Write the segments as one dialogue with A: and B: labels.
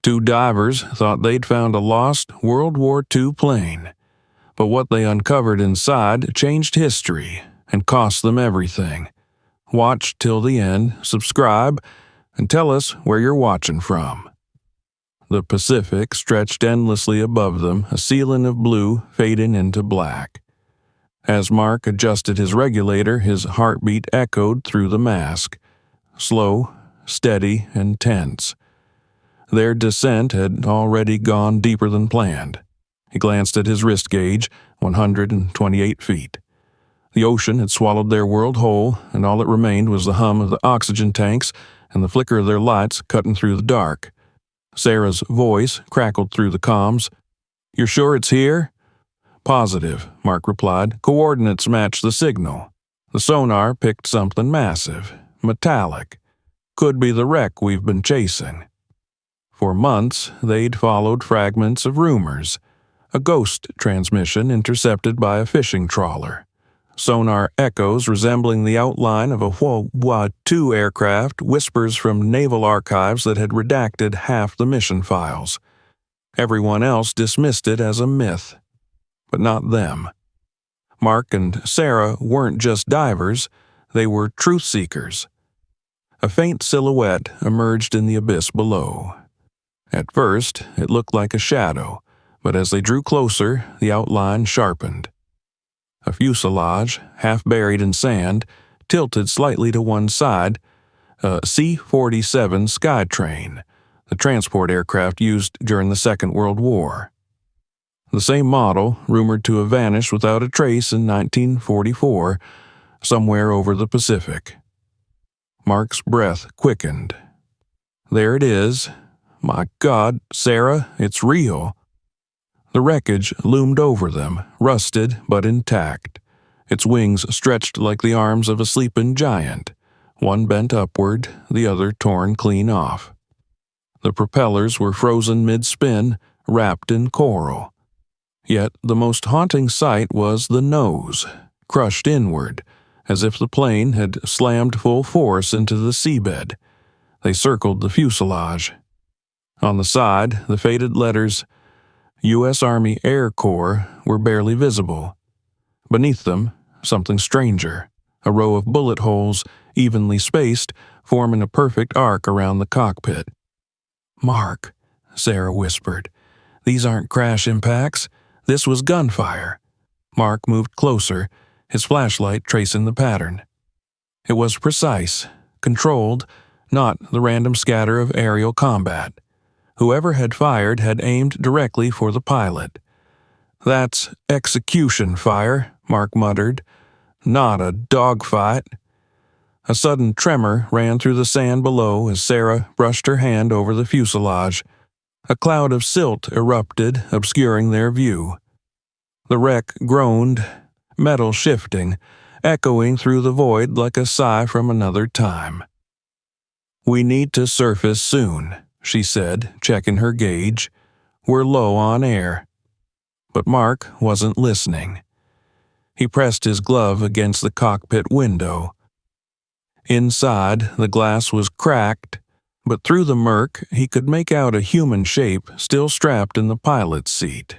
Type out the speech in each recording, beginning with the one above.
A: Two divers thought they'd found a lost World War II plane, but what they uncovered inside changed history and cost them everything. Watch till the end, subscribe, and tell us where you're watching from. The Pacific stretched endlessly above them, a ceiling of blue fading into black. As Mark adjusted his regulator, his heartbeat echoed through the mask, slow, steady, and tense. Their descent had already gone deeper than planned. He glanced at his wrist gauge, 128 feet. The ocean had swallowed their world whole, and all that remained was the hum of the oxygen tanks and the flicker of their lights cutting through the dark. Sarah's voice crackled through the comms. "You're sure it's here?" "Positive," Mark replied. "Coordinates match the signal. The sonar picked something massive, metallic. Could be the wreck we've been chasing." For months, they'd followed fragments of rumors. A ghost transmission intercepted by a fishing trawler. Sonar echoes resembling the outline of a WW2 aircraft, whispers from naval archives that had redacted half the mission files. Everyone else dismissed it as a myth. But not them. Mark and Sarah weren't just divers, they were truth-seekers. A faint silhouette emerged in the abyss below. At first, it looked like a shadow, but as they drew closer, the outline sharpened. A fuselage, half buried in sand, tilted slightly to one side, a C-47 Skytrain, the transport aircraft used during the Second World War. The same model, rumored to have vanished without a trace in 1944, somewhere over the Pacific. Mark's breath quickened. There it is. My God, Sarah, it's real. The wreckage loomed over them, rusted but intact. Its wings stretched like the arms of a sleeping giant, one bent upward, the other torn clean off. The propellers were frozen mid-spin, wrapped in coral. Yet the most haunting sight was the nose, crushed inward, as if the plane had slammed full force into the seabed. They circled the fuselage. On the side, the faded letters U.S. Army Air Corps were barely visible. Beneath them, something stranger, a row of bullet holes, evenly spaced, forming a perfect arc around the cockpit. "Mark," Sarah whispered, "these aren't crash impacts. This was gunfire." Mark moved closer, his flashlight tracing the pattern. It was precise, controlled, not the random scatter of aerial combat. Whoever had fired had aimed directly for the pilot. "That's execution fire," Mark muttered. "Not a dogfight." A sudden tremor ran through the sand below as Sarah brushed her hand over the fuselage. A cloud of silt erupted, obscuring their view. The wreck groaned, metal shifting, echoing through the void like a sigh from another time. "We need to surface soon," she said, checking her gauge. "We're low on air." But Mark wasn't listening. He pressed his glove against the cockpit window. Inside, the glass was cracked, but through the murk he could make out a human shape still strapped in the pilot's seat.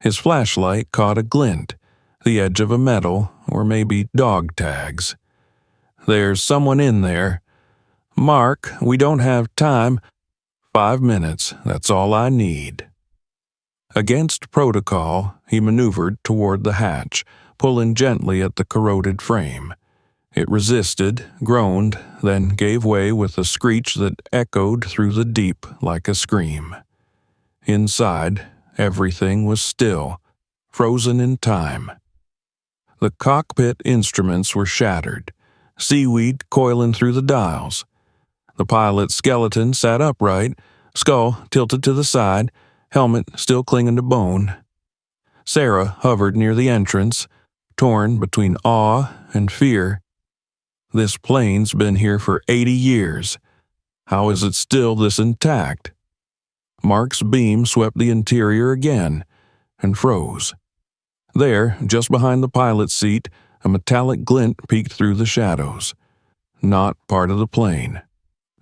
A: His flashlight caught a glint, the edge of a medal, or maybe dog tags. "There's someone in there." "Mark, we don't have time." 5 minutes, that's all I need." Against protocol, he maneuvered toward the hatch, pulling gently at the corroded frame. It resisted, groaned, then gave way with a screech that echoed through the deep like a scream. Inside, everything was still, frozen in time. The cockpit instruments were shattered, seaweed coiling through the dials. The pilot's skeleton sat upright, skull tilted to the side, helmet still clinging to bone. Sarah hovered near the entrance, torn between awe and fear. This plane's been here for 80 years. How is it still this intact? Mark's beam swept the interior again and froze. There, just behind the pilot's seat, a metallic glint peeked through the shadows. Not part of the plane.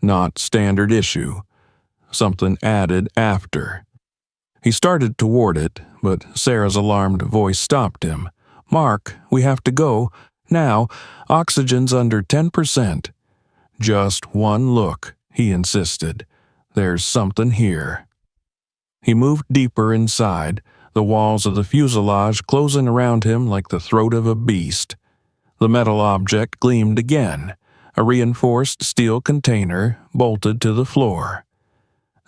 A: Not standard issue. something added after. He started toward it, but Sarah's alarmed voice stopped him. "Mark, we have to go. Now, oxygen's under 10%. "Just one look," he insisted. "There's something here." He moved deeper inside, the walls of the fuselage closing around him like the throat of a beast. The metal object gleamed again, a reinforced steel container bolted to the floor.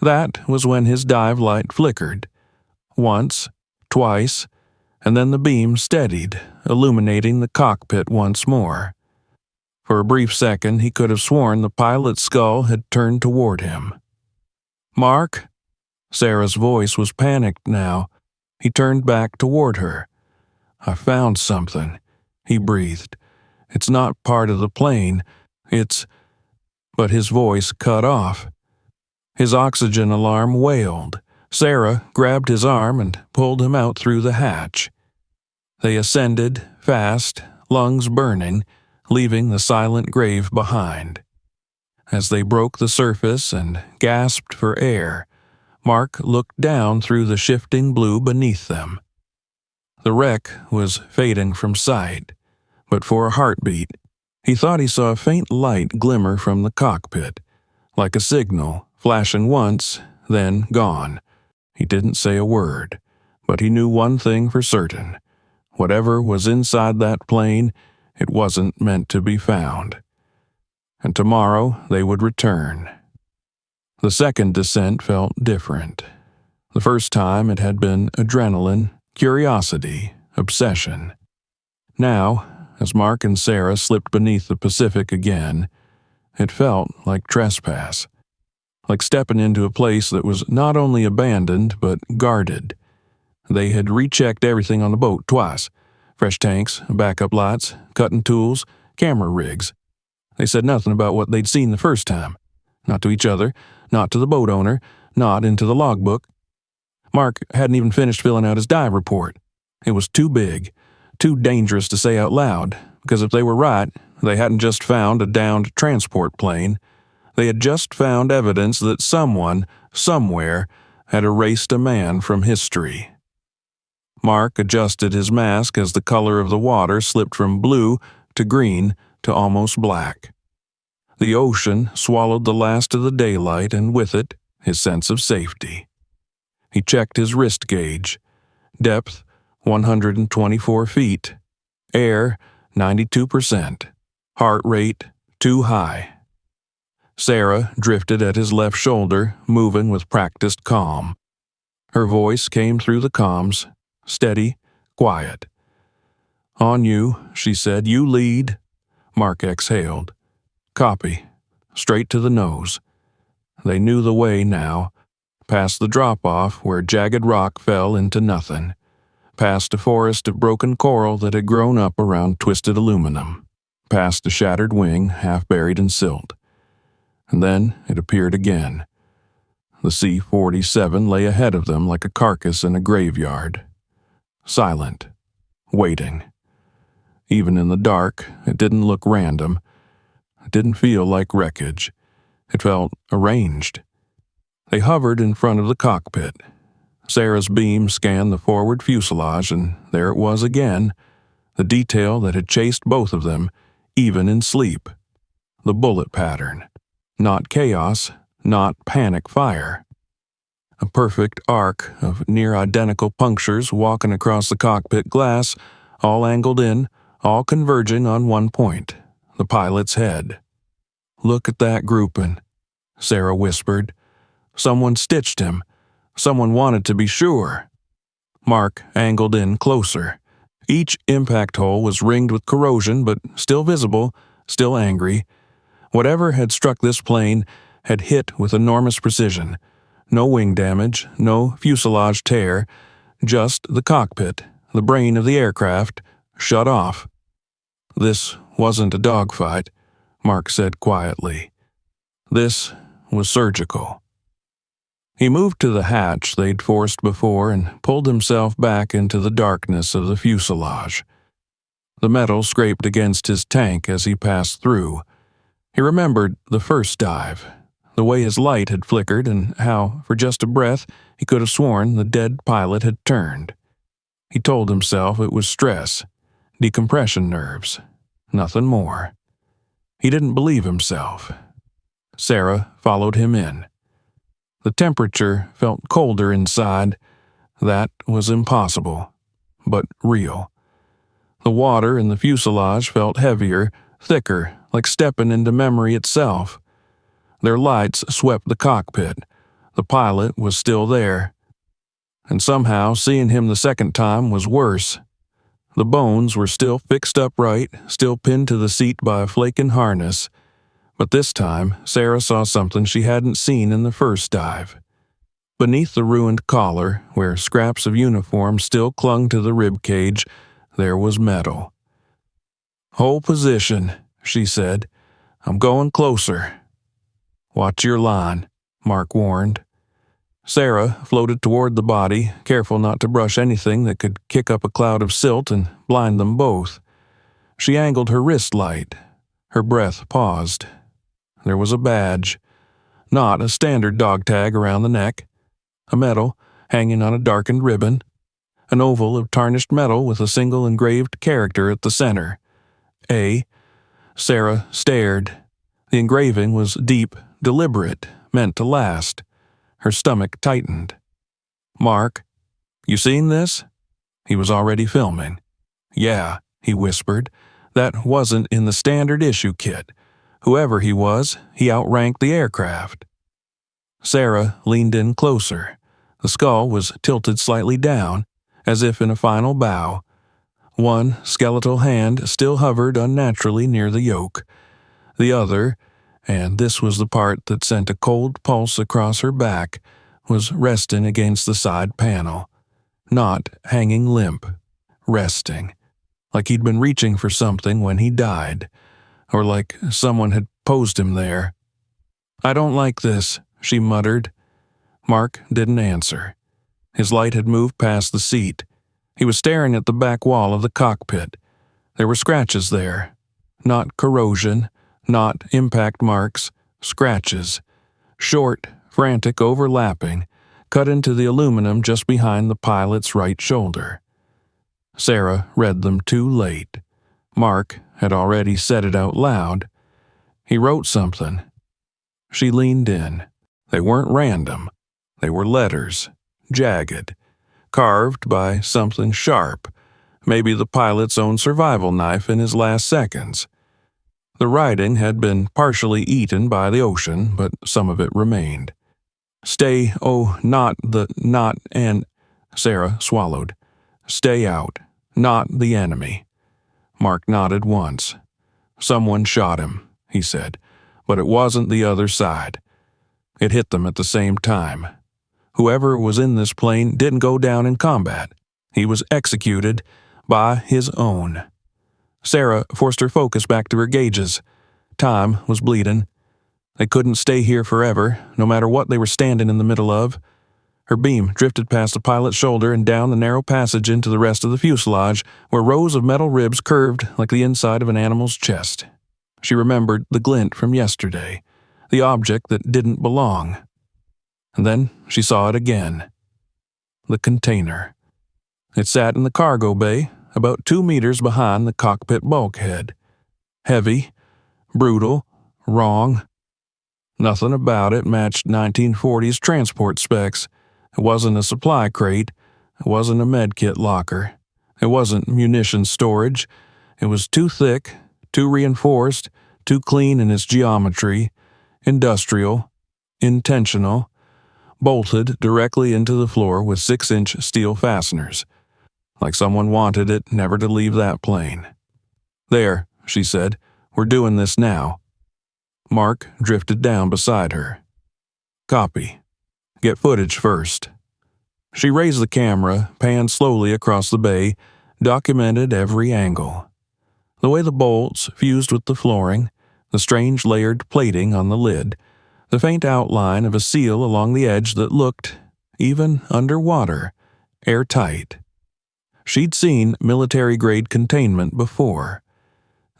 A: That was when his dive light flickered. Once, twice, and then the beam steadied, illuminating the cockpit once more. For a brief second, he could have sworn the pilot's skull had turned toward him. "Mark?" Sarah's voice was panicked now. He turned back toward her. "I found something," he breathed. "It's not part of the plane. It's—" But his voice cut off. His oxygen alarm wailed. Sarah grabbed his arm and pulled him out through the hatch. They ascended, fast, lungs burning, leaving the silent grave behind. As they broke the surface and gasped for air, Mark looked down through the shifting blue beneath them. The wreck was fading from sight, but for a heartbeat, he thought he saw a faint light glimmer from the cockpit, like a signal, flashing once, then gone. He didn't say a word, but he knew one thing for certain. Whatever was inside that plane, it wasn't meant to be found. And tomorrow they would return. The second descent felt different. The first time it had been adrenaline, curiosity, obsession. Now, as Mark and Sarah slipped beneath the Pacific again, it felt like trespass. Like stepping into a place that was not only abandoned but guarded. They had rechecked everything on the boat twice. Fresh tanks, backup lights, cutting tools, camera rigs. They said nothing about what they'd seen the first time. Not to each other, not to the boat owner, not into the logbook. Mark hadn't even finished filling out his dive report. It was too big, too dangerous to say out loud, because if they were right, they hadn't just found a downed transport plane. They had just found evidence that someone, somewhere, had erased a man from history. Mark adjusted his mask as the color of the water slipped from blue to green to almost black. The ocean swallowed the last of the daylight, and with it, his sense of safety. He checked his wrist gauge. Depth, 124 feet. Air, 92%. Heart rate, too high. Sarah drifted at his left shoulder, moving with practiced calm. Her voice came through the comms, steady, quiet. "On you," she said. "You lead." Mark exhaled. "Copy. Straight to the nose." They knew the way now. Past the drop-off where jagged rock fell into nothing. Past a forest of broken coral that had grown up around twisted aluminum. Past a shattered wing half buried in silt. And then it appeared again. The C-47 lay ahead of them like a carcass in a graveyard. Silent. Waiting. Even in the dark, it didn't look random. It didn't feel like wreckage. It felt arranged. They hovered in front of the cockpit. Sarah's beam scanned the forward fuselage, and there it was again, the detail that had chased both of them, even in sleep. The bullet pattern. Not chaos, not panic fire. A perfect arc of near-identical punctures walking across the cockpit glass, all angled in, all converging on one point, the pilot's head. "Look at that grouping," Sarah whispered. "Someone stitched him. Someone wanted to be sure." Mark angled in closer. Each impact hole was ringed with corrosion, but still visible, still angry. Whatever had struck this plane had hit with enormous precision. No wing damage, no fuselage tear, just the cockpit, the brain of the aircraft, shut off. "This wasn't a dogfight," Mark said quietly. "This was surgical." He moved to the hatch they'd forced before and pulled himself back into the darkness of the fuselage. The metal scraped against his tank as he passed through. He remembered the first dive, The way his light had flickered and how, for just a breath, he could have sworn the dead pilot had turned. He told himself it was stress, decompression nerves, nothing more. He didn't believe himself. Sarah followed him in. The temperature felt colder inside. That was impossible, but real. The water in the fuselage felt heavier, thicker, like stepping into memory itself. Their lights swept the cockpit. The pilot was still there. And somehow seeing him the second time was worse. The bones were still fixed upright, still pinned to the seat by a flaking harness. But this time, Sarah saw something she hadn't seen in the first dive. Beneath the ruined collar, where scraps of uniform still clung to the rib cage, there was metal. "Hold position," she said. "I'm going closer." "Watch your line," Mark warned. Sarah floated toward the body, careful not to brush anything that could kick up a cloud of silt and blind them both. She angled her wrist light. Her breath paused. There was a badge. Not a standard dog tag around the neck. A medal hanging on a darkened ribbon. An oval of tarnished metal with a single engraved character at the center. A. Sarah stared. The engraving was deep, deliberate, meant to last. Her stomach tightened. "Mark, you seen this?" He was already filming. "Yeah," he whispered. "That wasn't in the standard issue kit. Whoever he was, he outranked the aircraft." Sarah leaned in closer. The skull was tilted slightly down, as if in a final bow. One skeletal hand still hovered unnaturally near the yoke. The other, and this was the part that sent a cold pulse across her back, was resting against the side panel. Not hanging limp. Resting. Like he'd been reaching for something when he died. Or like someone had posed him there. "I don't like this," she muttered. Mark didn't answer. His light had moved past the seat. He was staring at the back wall of the cockpit. There were scratches there. Not corrosion, not impact marks, scratches. Short, frantic overlapping, cut into the aluminum just behind the pilot's right shoulder. Sarah read them too late. Mark had already said it out loud. He wrote something. She leaned in. They weren't random. They were letters, jagged, carved by something sharp, maybe the pilot's own survival knife in his last seconds. The writing had been partially eaten by the ocean, but some of it remained. "Stay, not and," Sarah swallowed. "Stay out, not the enemy." Mark nodded once. "Someone shot him," he said, "but it wasn't the other side. It hit them at the same time. Whoever was in this plane didn't go down in combat. He was executed by his own." Sarah forced her focus back to her gauges. Time was bleeding. They couldn't stay here forever, no matter what they were standing in the middle of. Her beam drifted past the pilot's shoulder and down the narrow passage into the rest of the fuselage, where rows of metal ribs curved like the inside of an animal's chest. She remembered the glint from yesterday, the object that didn't belong. And then she saw it again. The container. It sat in the cargo bay, about 2 meters behind the cockpit bulkhead. Heavy, brutal, wrong. Nothing about it matched 1940s transport specs. It wasn't a supply crate. It wasn't a medkit locker. It wasn't munitions storage. It was too thick, too reinforced, too clean in its geometry, industrial, intentional, bolted directly into the floor with 6-inch steel fasteners. Like someone wanted it never to leave that plane. "There," she said. "We're doing this now." Mark drifted down beside her. "Copy. Get footage first." She raised the camera, panned slowly across the bay, documented every angle. The way the bolts fused with the flooring, the strange layered plating on the lid, the faint outline of a seal along the edge that looked, even underwater, airtight. She'd seen military-grade containment before.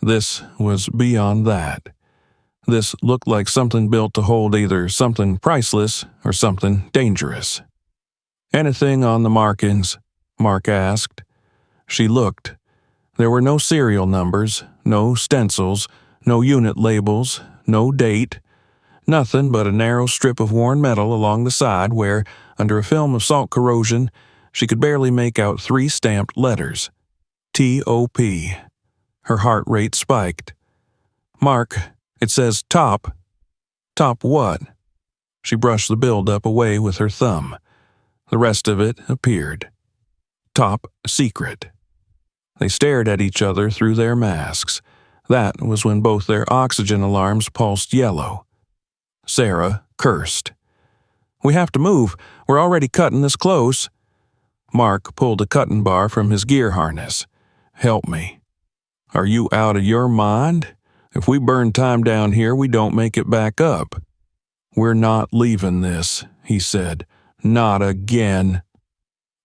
A: This was beyond that. This looked like something built to hold either something priceless or something dangerous. "Anything on the markings?" Mark asked. She looked. There were no serial numbers, no stencils, no unit labels, no date. Nothing but a narrow strip of worn metal along the side where, under a film of salt corrosion, she could barely make out 3 stamped letters. T-O-P. Her heart rate spiked. "Mark, it says top." "Top what?" She brushed the buildup away with her thumb. The rest of it appeared. "Top secret." They stared at each other through their masks. That was when both their oxygen alarms pulsed yellow. Sarah cursed. "We have to move. We're already cutting this close." Mark pulled a cutting bar from his gear harness. "Help me." "Are you out of your mind? If we burn time down here, we don't make it back up." "We're not leaving this," he said. "Not again."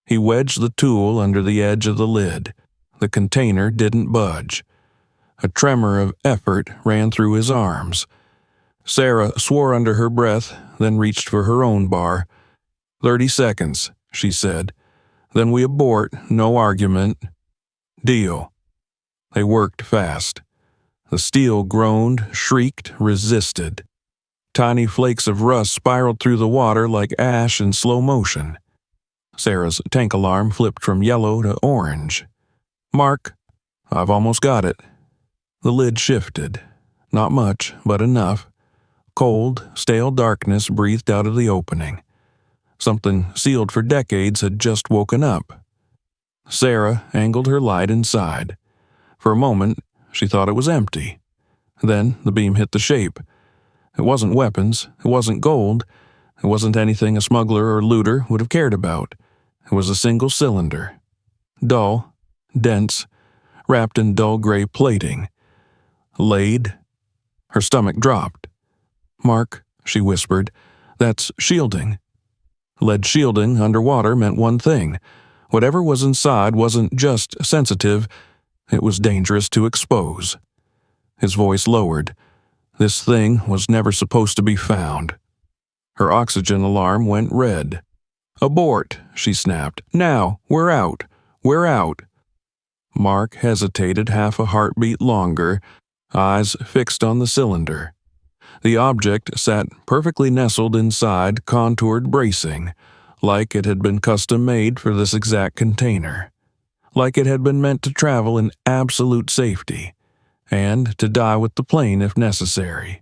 A: He wedged the tool under the edge of the lid. The container didn't budge. A tremor of effort ran through his arms. Sarah swore under her breath, then reached for her own bar. 30 seconds, she said. "Then we abort, no argument." "Deal." They worked fast. The steel groaned, shrieked, resisted. Tiny flakes of rust spiraled through the water like ash in slow motion. Sarah's tank alarm flipped from yellow to orange. "Mark, I've almost got it." The lid shifted. Not much, but enough. Cold, stale darkness breathed out of the opening. Something sealed for decades had just woken up. Sarah angled her light inside. For a moment, she thought it was empty. Then the beam hit the shape. It wasn't weapons, it wasn't gold, it wasn't anything a smuggler or looter would have cared about. It was a single cylinder. Dull, dense, wrapped in dull gray plating. Laid. Her stomach dropped. "Mark," she whispered, "that's shielding." Lead shielding underwater meant one thing. Whatever was inside wasn't just sensitive, it was dangerous to expose. His voice lowered. This thing was never supposed to be found. Her oxygen alarm went red. "Abort," she snapped. "Now, we're out. We're out." Mark hesitated half a heartbeat longer, eyes fixed on the cylinder. The object sat perfectly nestled inside contoured bracing, like it had been custom-made for this exact container. Like it had been meant to travel in absolute safety, and to die with the plane if necessary.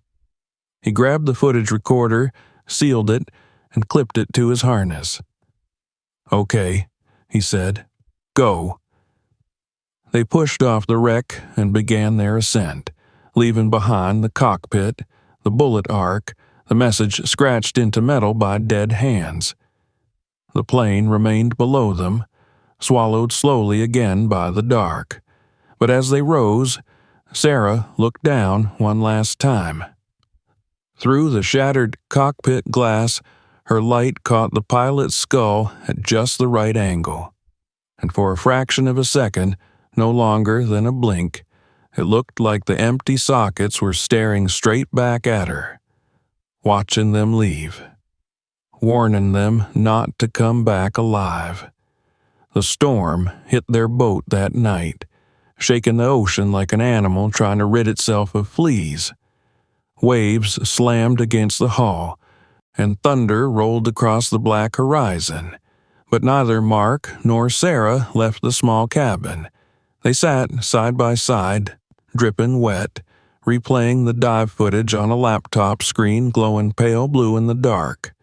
A: He grabbed the footage recorder, sealed it, and clipped it to his harness. "Okay," he said. "Go." They pushed off the wreck and began their ascent, leaving behind the cockpit, the bullet arc, the message scratched into metal by dead hands. The plane remained below them, swallowed slowly again by the dark. But as they rose, Sarah looked down one last time. Through the shattered cockpit glass, her light caught the pilot's skull at just the right angle. And for a fraction of a second, no longer than a blink, it looked like the empty sockets were staring straight back at her, watching them leave, warning them not to come back alive. The storm hit their boat that night, shaking the ocean like an animal trying to rid itself of fleas. Waves slammed against the hull, and thunder rolled across the black horizon. But neither Mark nor Sarah left the small cabin. They sat side by side, dripping wet, replaying the dive footage on a laptop screen glowing pale blue in the dark.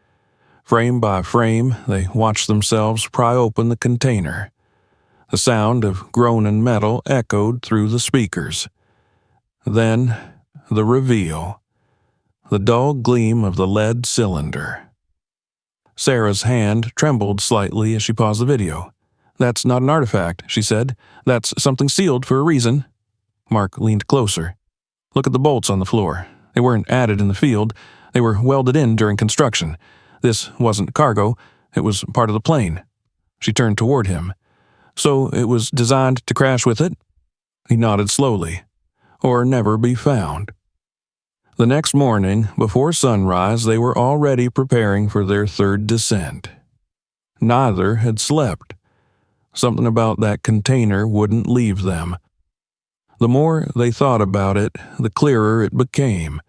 A: Frame by frame, they watched themselves pry open the container. The sound of groaning metal echoed through the speakers. Then, the reveal. The dull gleam of the lead cylinder. Sarah's hand trembled slightly as she paused the video. "That's not an artifact," she said. "That's something sealed for a reason." Mark leaned closer. "Look at the bolts on the floor. They weren't added in the field. They were welded in during construction. This wasn't cargo. It was part of the plane." She turned toward him. "So it was designed to crash with it?" He nodded slowly. "Or never be found." The next morning, before sunrise, they were already preparing for their third descent. Neither had slept. Something about that container wouldn't leave them. The more they thought about it, the clearer it became.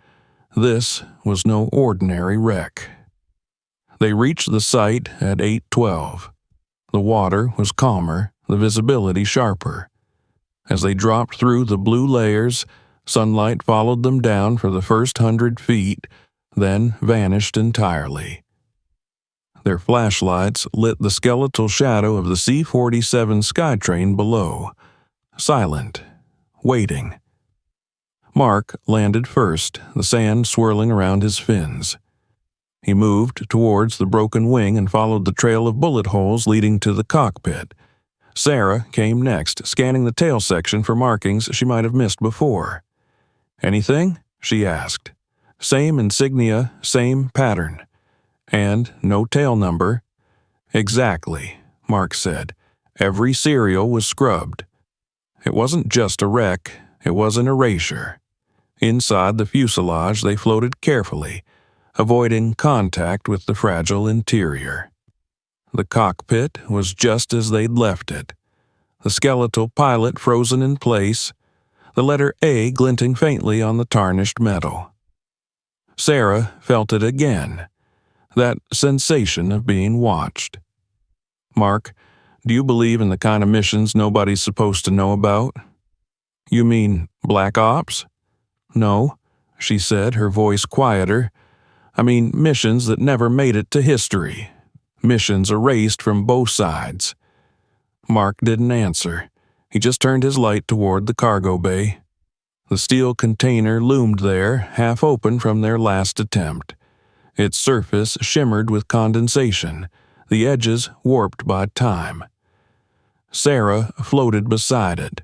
A: This was no ordinary wreck. They reached the site at 8:12. The water was calmer, the visibility sharper. As they dropped through the blue layers, sunlight followed them down for the first 100 feet, then vanished entirely. Their flashlights lit the skeletal shadow of the C-47 Skytrain below, silent, waiting. Mark landed first, the sand swirling around his fins. He moved towards the broken wing and followed the trail of bullet holes leading to the cockpit. Sarah came next, scanning the tail section for markings she might have missed before. "Anything?" she asked. "Same insignia, same pattern. And no tail number." "Exactly," Mark said. "Every serial was scrubbed. It wasn't just a wreck, it was an erasure." Inside the fuselage they floated carefully, avoiding contact with the fragile interior. The cockpit was just as they'd left it. The skeletal pilot frozen in place, the letter A glinting faintly on the tarnished metal. Sarah felt it again, that sensation of being watched. "Mark, do you believe in the kind of missions nobody's supposed to know about?" "You mean Black Ops?" "No," she said, her voice quieter. "I mean missions that never made it to history. Missions erased from both sides." Mark didn't answer. He just turned his light toward the cargo bay. The steel container loomed there, half open from their last attempt. Its surface shimmered with condensation, the edges warped by time. Sarah floated beside it.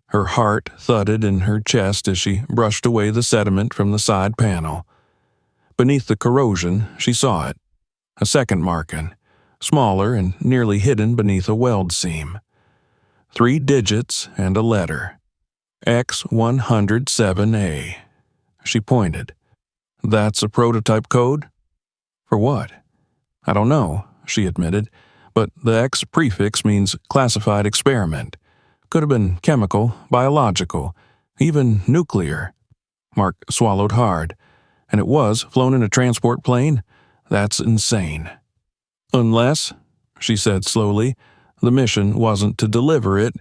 A: Her heart thudded in her chest as she brushed away the sediment from the side panel. Beneath the corrosion, she saw it. A second marking, smaller and nearly hidden beneath a weld seam. 3 digits and a letter. X107A. She pointed. "That's a prototype code?" "For what?" "I don't know," she admitted, "but the X prefix means classified experiment. Could have been chemical, biological, even nuclear." Mark swallowed hard. "And it was flown in a transport plane? That's insane." "Unless," she said slowly, "the mission wasn't to deliver it,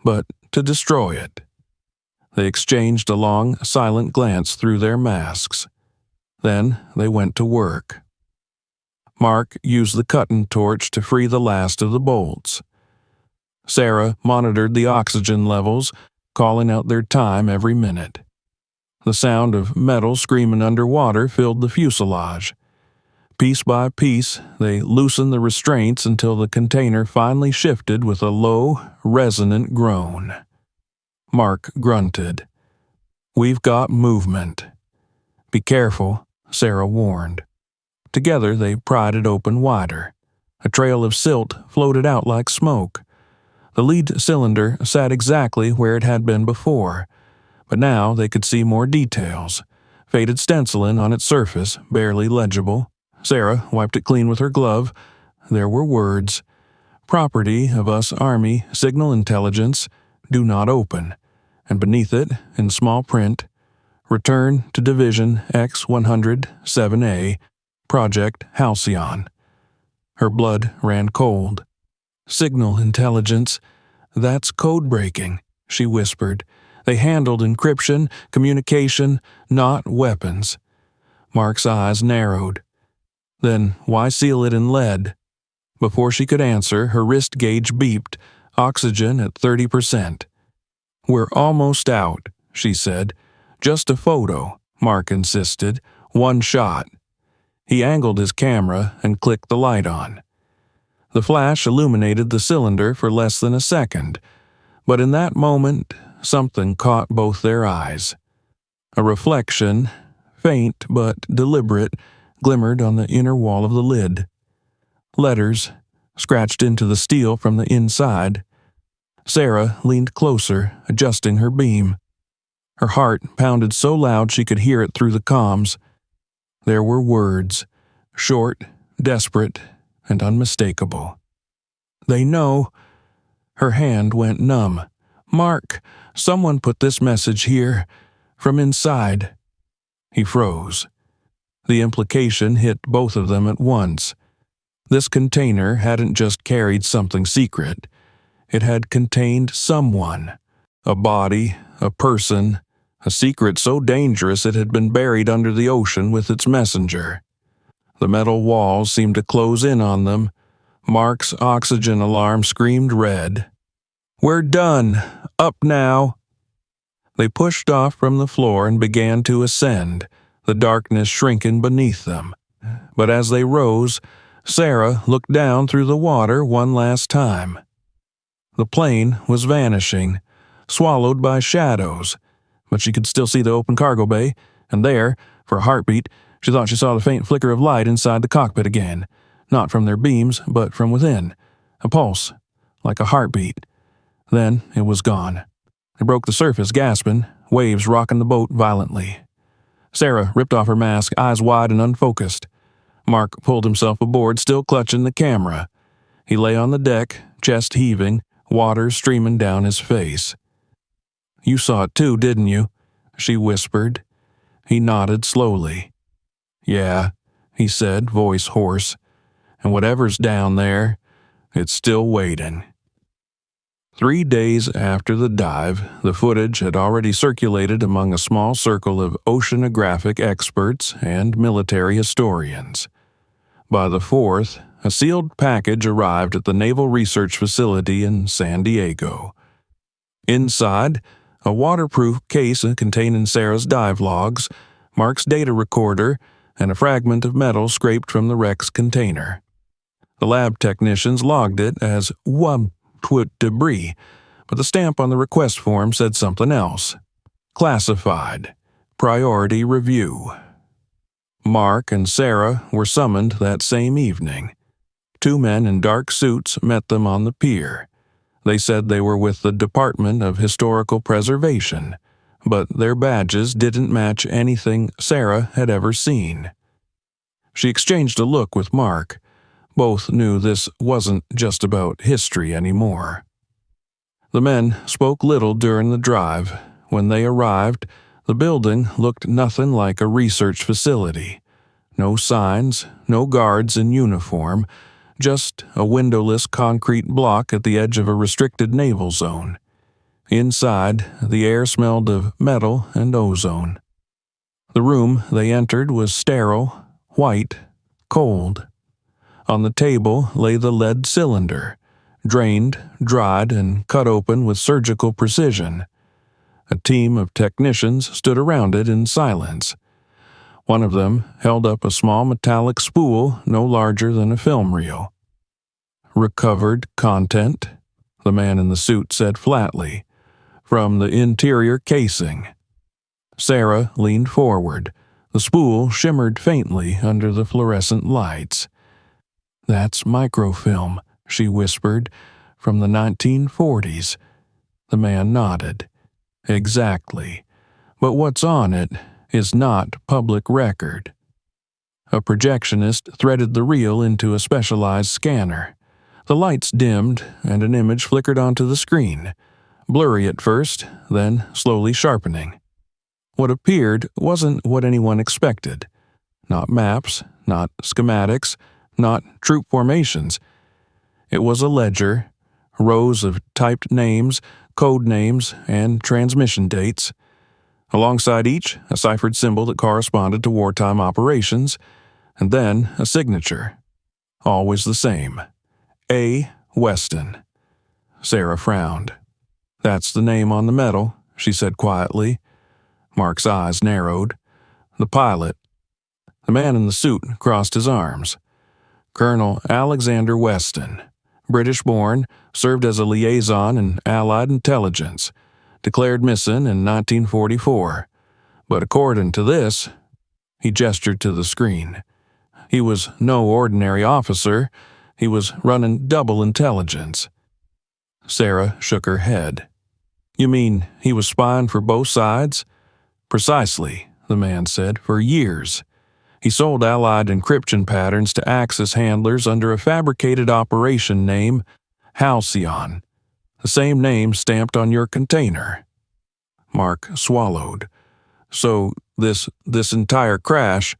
A: but to destroy it." They exchanged a long, silent glance through their masks. Then they went to work. Mark used the cutting torch to free the last of the bolts. Sarah monitored the oxygen levels, calling out their time every minute. The sound of metal screaming underwater filled the fuselage. Piece by piece, they loosened the restraints until the container finally shifted with a low, resonant groan. Mark grunted. "We've got movement." "Be careful," Sarah warned. Together they pried it open wider. A trail of silt floated out like smoke. The lead cylinder sat exactly where it had been before, but now they could see more details. Faded stenciling on its surface, barely legible. Sarah wiped it clean with her glove. There were words. "Property of us Army Signal Intelligence, do not open." And beneath it, in small print, "Return to Division X107A, Project Halcyon." Her blood ran cold. "Signal Intelligence, that's code breaking," she whispered. "They handled encryption, communication, not weapons." Mark's eyes narrowed. "Then why seal it in lead?" Before she could answer, her wrist gauge beeped, oxygen at 30%. "We're almost out," she said. "Just a photo," Mark insisted. "One shot." He angled his camera and clicked the light on. The flash illuminated the cylinder for less than a second, but in that moment, something caught both their eyes. A reflection, faint but deliberate, glimmered on the inner wall of the lid. Letters, scratched into the steel from the inside. Sarah leaned closer, adjusting her beam. Her heart pounded so loud she could hear it through the comms. There were words, short, desperate, and unmistakable. "They know." Her hand went numb. "Mark, someone put this message here. From inside." He froze. The implication hit both of them at once. This container hadn't just carried something secret. It had contained someone. A body, a person, a secret so dangerous it had been buried under the ocean with its messenger. The metal walls seemed to close in on them. Mark's oxygen alarm screamed red. "We're done. Up now." They pushed off from the floor and began to ascend, the darkness shrinking beneath them. But as they rose, Sarah looked down through the water one last time. The plane was vanishing, swallowed by shadows, but she could still see the open cargo bay, and there, for a heartbeat, she thought she saw the faint flicker of light inside the cockpit again, not from their beams, but from within. A pulse, like a heartbeat. Then it was gone. They broke the surface, gasping, waves rocking the boat violently. Sarah ripped off her mask, eyes wide and unfocused. Mark pulled himself aboard, still clutching the camera. He lay on the deck, chest heaving, water streaming down his face. "You saw it too, didn't you?" she whispered. He nodded slowly. "Yeah," he said, voice hoarse. "And whatever's down there, it's still waiting." 3 days after the dive, the footage had already circulated among a small circle of oceanographic experts and military historians. By the 4th, a sealed package arrived at the Naval Research Facility in San Diego. Inside, a waterproof case containing Sarah's dive logs, Mark's data recorder, and a fragment of metal scraped from the wreck's container. The lab technicians logged it as WW2 debris, but the stamp on the request form said something else. Classified. Priority review. Mark and Sarah were summoned that same evening. 2 men in dark suits met them on the pier. They said they were with the Department of Historical Preservation, but their badges didn't match anything Sarah had ever seen. She exchanged a look with Mark. Both knew this wasn't just about history anymore. The men spoke little during the drive. When they arrived, the building looked nothing like a research facility. No signs, no guards in uniform, just a windowless concrete block at the edge of a restricted naval zone. Inside, the air smelled of metal and ozone. The room they entered was sterile, white, cold. On the table lay the lead cylinder, drained, dried, and cut open with surgical precision. A team of technicians stood around it in silence. One of them held up a small metallic spool no larger than a film reel. "Recovered content," the man in the suit said flatly, "from the interior casing." Sarah leaned forward. The spool shimmered faintly under the fluorescent lights. "That's microfilm," she whispered, "from the 1940s. The man nodded. "Exactly. But what's on it is not public record." A projectionist threaded the reel into a specialized scanner. The lights dimmed, and an image flickered onto the screen, blurry at first, then slowly sharpening. What appeared wasn't what anyone expected. Not maps, not schematics, not troop formations. It was a ledger, rows of typed names, code names, and transmission dates. Alongside each, a ciphered symbol that corresponded to wartime operations, and then a signature. Always the same. A. Weston. Sarah frowned. "That's the name on the metal," she said quietly. Mark's eyes narrowed. "The pilot." The man in the suit crossed his arms. "Colonel Alexander Weston. British-born, served as a liaison in Allied intelligence. Declared missing in 1944. But according to this," he gestured to the screen, "he was no ordinary officer. He was running double intelligence." Sarah shook her head. You mean he was spying for both sides? Precisely, the man said, for years. He sold Allied encryption patterns to Axis handlers under a fabricated operation name, Halcyon, the same name stamped on your container. Mark swallowed. So this entire crash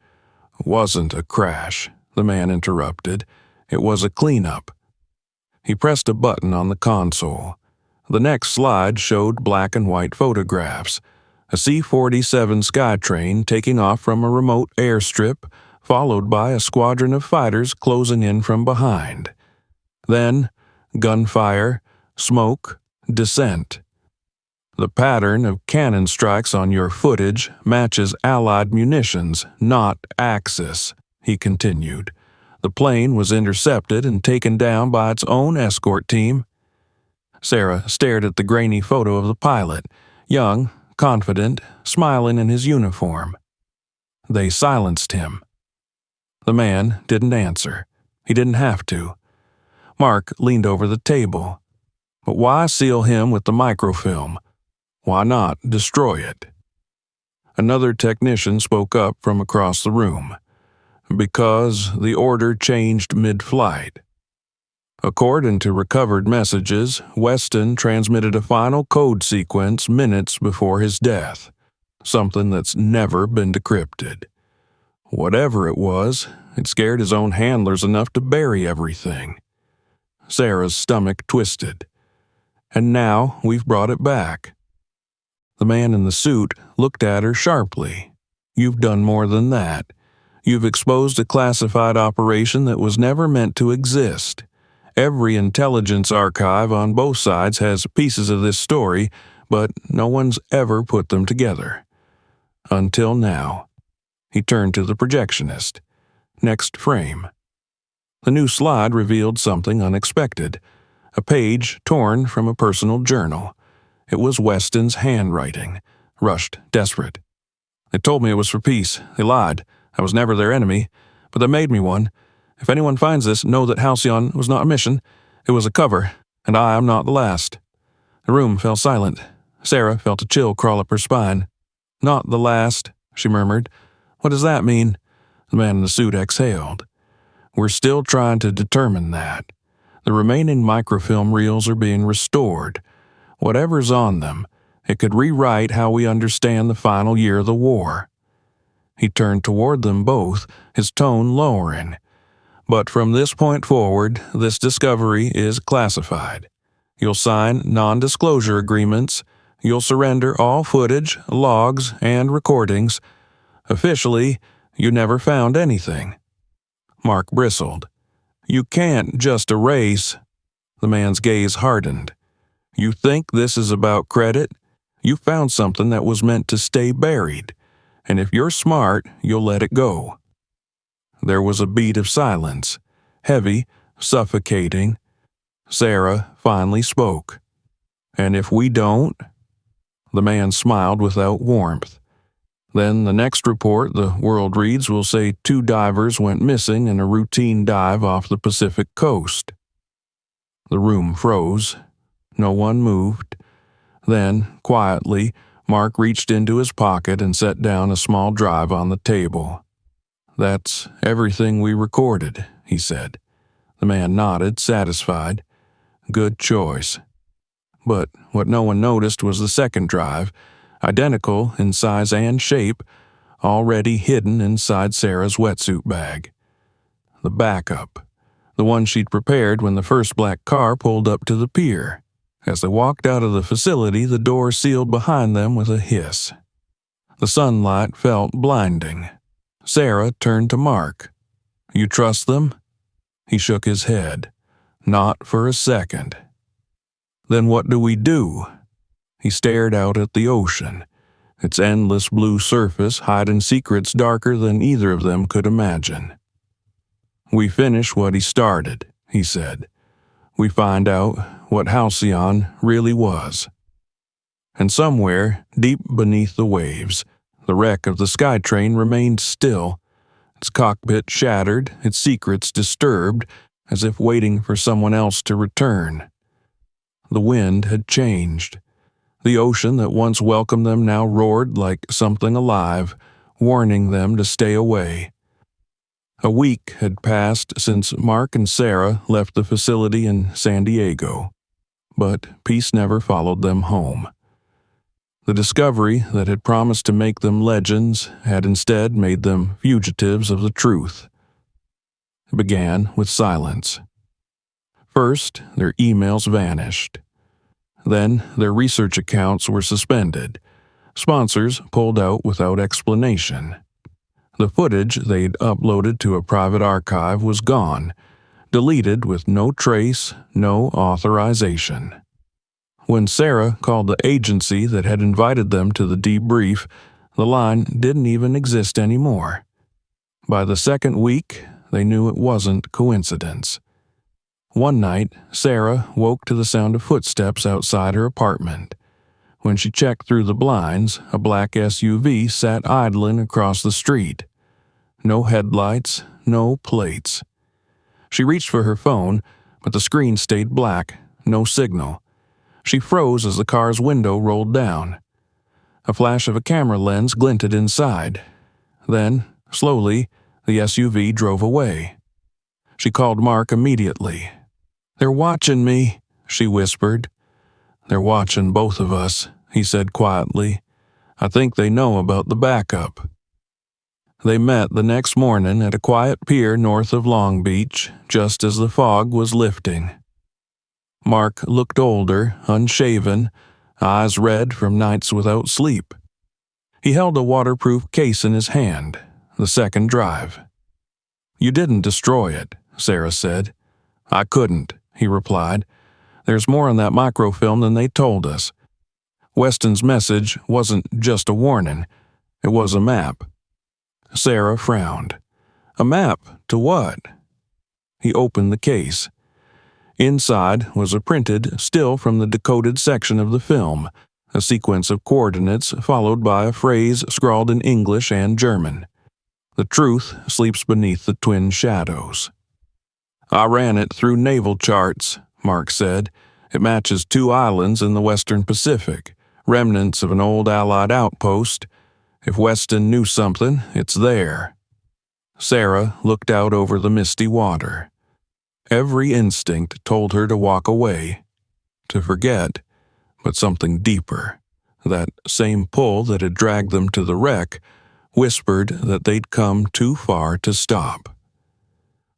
A: wasn't a crash, the man interrupted. It was a cleanup. He pressed a button on the console. The next slide showed black and white photographs. A C-47 Skytrain taking off from a remote airstrip, followed by a squadron of fighters closing in from behind. Then, gunfire, smoke, descent. The pattern of cannon strikes on your footage matches Allied munitions, not Axis, he continued. The plane was intercepted and taken down by its own escort team. Sarah stared at the grainy photo of the pilot, young, confident, smiling in his uniform. They silenced him. The man didn't answer. He didn't have to. Mark leaned over the table. But why seal him with the microfilm? Why not destroy it? Another technician spoke up from across the room. Because the order changed mid-flight. According to recovered messages, Weston transmitted a final code sequence minutes before his death, something that's never been decrypted. Whatever it was, it scared his own handlers enough to bury everything. Sarah's stomach twisted. And now we've brought it back. The man in the suit looked at her sharply. You've done more than that. You've exposed a classified operation that was never meant to exist. Every intelligence archive on both sides has pieces of this story, but no one's ever put them together. Until now. He turned to the projectionist. Next frame. The new slide revealed something unexpected. A page torn from a personal journal. It was Weston's handwriting, rushed, desperate. They told me it was for peace. They lied. I was never their enemy, but they made me one. If anyone finds this, know that Halcyon was not a mission. It was a cover, and I am not the last. The room fell silent. Sarah felt a chill crawl up her spine. Not the last, she murmured. What does that mean? The man in the suit exhaled. We're still trying to determine that. The remaining microfilm reels are being restored. Whatever's on them, it could rewrite how we understand the final year of the war. He turned toward them both, his tone lowering. But from this point forward, this discovery is classified. You'll sign non-disclosure agreements. You'll surrender all footage, logs, and recordings. Officially, you never found anything. Mark bristled. You can't just erase. The man's gaze hardened. You think this is about credit? You found something that was meant to stay buried. And if you're smart, you'll let it go. There was a beat of silence, heavy, suffocating. Sarah finally spoke. And if we don't? The man smiled without warmth. Then the next report the world reads will say 2 divers went missing in a routine dive off the Pacific coast. The room froze. No one moved. Then, quietly, Mark reached into his pocket and set down a small drive on the table. That's everything we recorded, he said. The man nodded, satisfied. Good choice. But what no one noticed was the second drive, identical in size and shape, already hidden inside Sarah's wetsuit bag. The backup. The one she'd prepared when the first black car pulled up to the pier. As they walked out of the facility, the door sealed behind them with a hiss. The sunlight felt blinding. Sarah turned to Mark. You trust them? He shook his head. Not for a second. Then what do we do? He stared out at the ocean, its endless blue surface hiding secrets darker than either of them could imagine. We finish what he started, he said. We find out what Halcyon really was. And somewhere, deep beneath the waves, the wreck of the Skytrain remained still, its cockpit shattered, its secrets disturbed, as if waiting for someone else to return. The wind had changed. The ocean that once welcomed them now roared like something alive, warning them to stay away. A week had passed since Mark and Sarah left the facility in San Diego, but peace never followed them home. The discovery that had promised to make them legends had instead made them fugitives of the truth. It began with silence. First, their emails vanished. Then, their research accounts were suspended. Sponsors pulled out without explanation. The footage they'd uploaded to a private archive was gone, deleted with no trace, no authorization. When Sarah called the agency that had invited them to the debrief, the line didn't even exist anymore. By the second week, they knew it wasn't coincidence. One night, Sarah woke to the sound of footsteps outside her apartment. When she checked through the blinds, a black SUV sat idling across the street. No headlights, no plates. She reached for her phone, but the screen stayed black, no signal. She froze as the car's window rolled down. A flash of a camera lens glinted inside. Then, slowly, the SUV drove away. She called Mark immediately. "They're watching me," she whispered. "They're watching both of us," he said quietly. "I think they know about the backup." They met the next morning at a quiet pier north of Long Beach, just as the fog was lifting. Mark looked older, unshaven, eyes red from nights without sleep. He held a waterproof case in his hand, the second drive. "You didn't destroy it," Sarah said. "I couldn't," he replied. "There's more on that microfilm than they told us. Weston's message wasn't just a warning, it was a map." Sarah frowned. "A map to what?" He opened the case. Inside was a printed still from the decoded section of the film, a sequence of coordinates followed by a phrase scrawled in English and German. "The truth sleeps beneath the twin shadows." "I ran it through naval charts," Mark said. "It matches 2 islands in the western Pacific, remnants of an old Allied outpost. If Weston knew something, it's there." Sarah looked out over the misty water. Every instinct told her to walk away, to forget, but something deeper, that same pull that had dragged them to the wreck, whispered that they'd come too far to stop.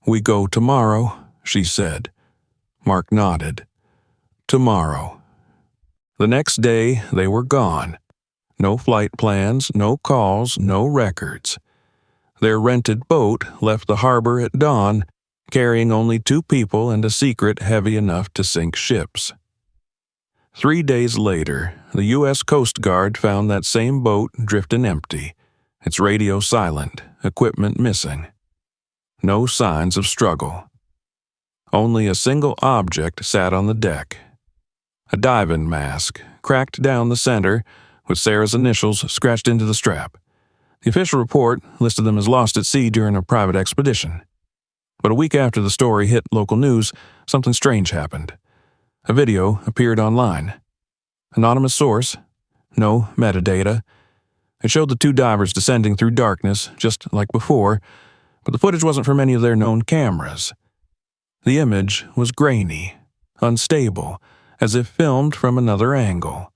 A: "We go tomorrow," she said. Mark nodded. "Tomorrow." The next day, they were gone. No flight plans, no calls, no records. Their rented boat left the harbor at dawn, carrying only 2 people and a secret heavy enough to sink ships. 3 days later, the U.S. Coast Guard found that same boat drifting empty, its radio silent, equipment missing. No signs of struggle. Only a single object sat on the deck. A diving mask, cracked down the center, with Sarah's initials scratched into the strap. The official report listed them as lost at sea during a private expedition. But a week after the story hit local news, something strange happened. A video appeared online. Anonymous source, no metadata. It showed the 2 divers descending through darkness, just like before, but the footage wasn't from any of their known cameras. The image was grainy, unstable, as if filmed from another angle.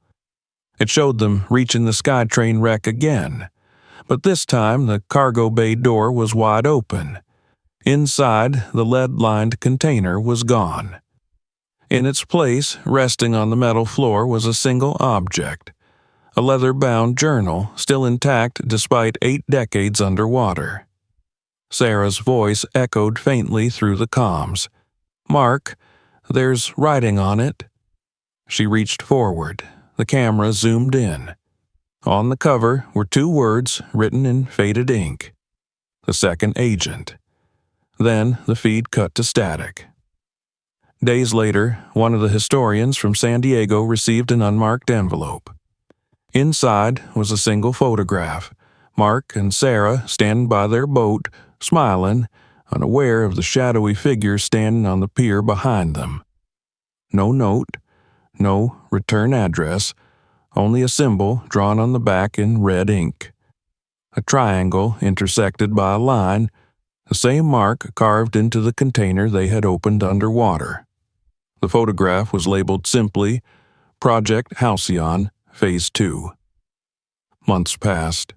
A: It showed them reaching the SkyTrain wreck again, but this time the cargo bay door was wide open. Inside, the lead-lined container was gone. In its place, resting on the metal floor, was a single object, a leather-bound journal still intact despite 8 decades underwater. Sarah's voice echoed faintly through the comms. "Mark, there's writing on it." She reached forward. The camera zoomed in. On the cover were 2 words written in faded ink. "The second agent." Then the feed cut to static. Days later, one of the historians from San Diego received an unmarked envelope. Inside was a single photograph, Mark and Sarah standing by their boat, smiling, unaware of the shadowy figure standing on the pier behind them. No note, no return address, only a symbol drawn on the back in red ink. A triangle intersected by a line, the same mark carved into the container they had opened underwater. The photograph was labeled simply, Project Halcyon, Phase 2. Months passed.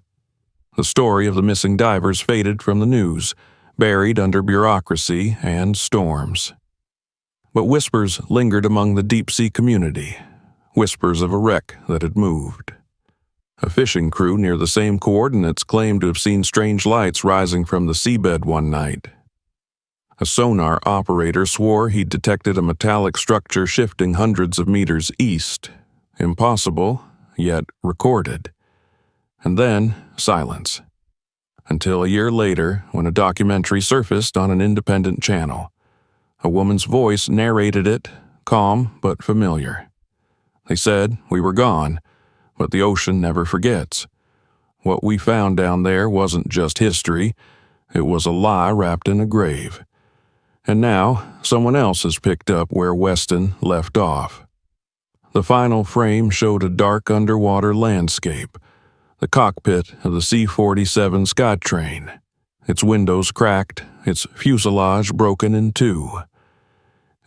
A: The story of the missing divers faded from the news, buried under bureaucracy and storms. But whispers lingered among the deep-sea community, whispers of a wreck that had moved. A fishing crew near the same coordinates claimed to have seen strange lights rising from the seabed one night. A sonar operator swore he'd detected a metallic structure shifting hundreds of meters east. Impossible, yet recorded. And then, silence. Until a year later, when a documentary surfaced on an independent channel. A woman's voice narrated it, calm but familiar. They said we were gone, but the ocean never forgets. What we found down there wasn't just history, it was a lie wrapped in a grave. And now, someone else has picked up where Weston left off. The final frame showed a dark underwater landscape, the cockpit of the C-47 Skytrain, its windows cracked, its fuselage broken in two.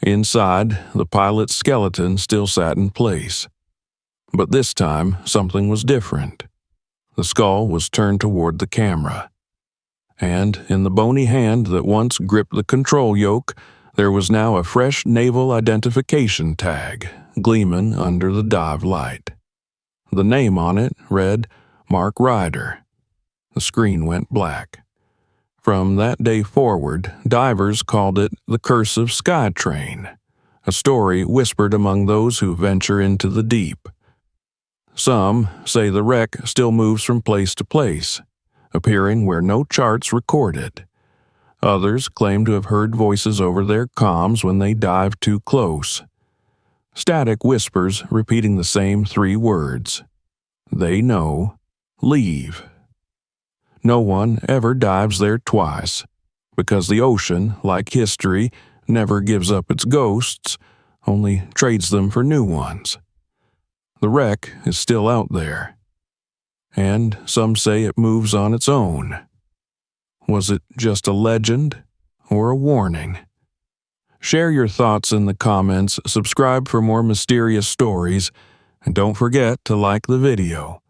A: Inside, the pilot's skeleton still sat in place. But this time, something was different. The skull was turned toward the camera. And in the bony hand that once gripped the control yoke, there was now a fresh naval identification tag gleaming under the dive light. The name on it read Mark Ryder. The screen went black. From that day forward, divers called it the Curse of Skytrain, a story whispered among those who venture into the deep. Some say the wreck still moves from place to place, appearing where no charts record it. Others claim to have heard voices over their comms when they dived too close. Static whispers repeating the same three words. They know. Leave. No one ever dives there twice, because the ocean, like history, never gives up its ghosts, only trades them for new ones. The wreck is still out there, and some say it moves on its own. Was it just a legend or a warning? Share your thoughts in the comments, subscribe for more mysterious stories, and don't forget to like the video.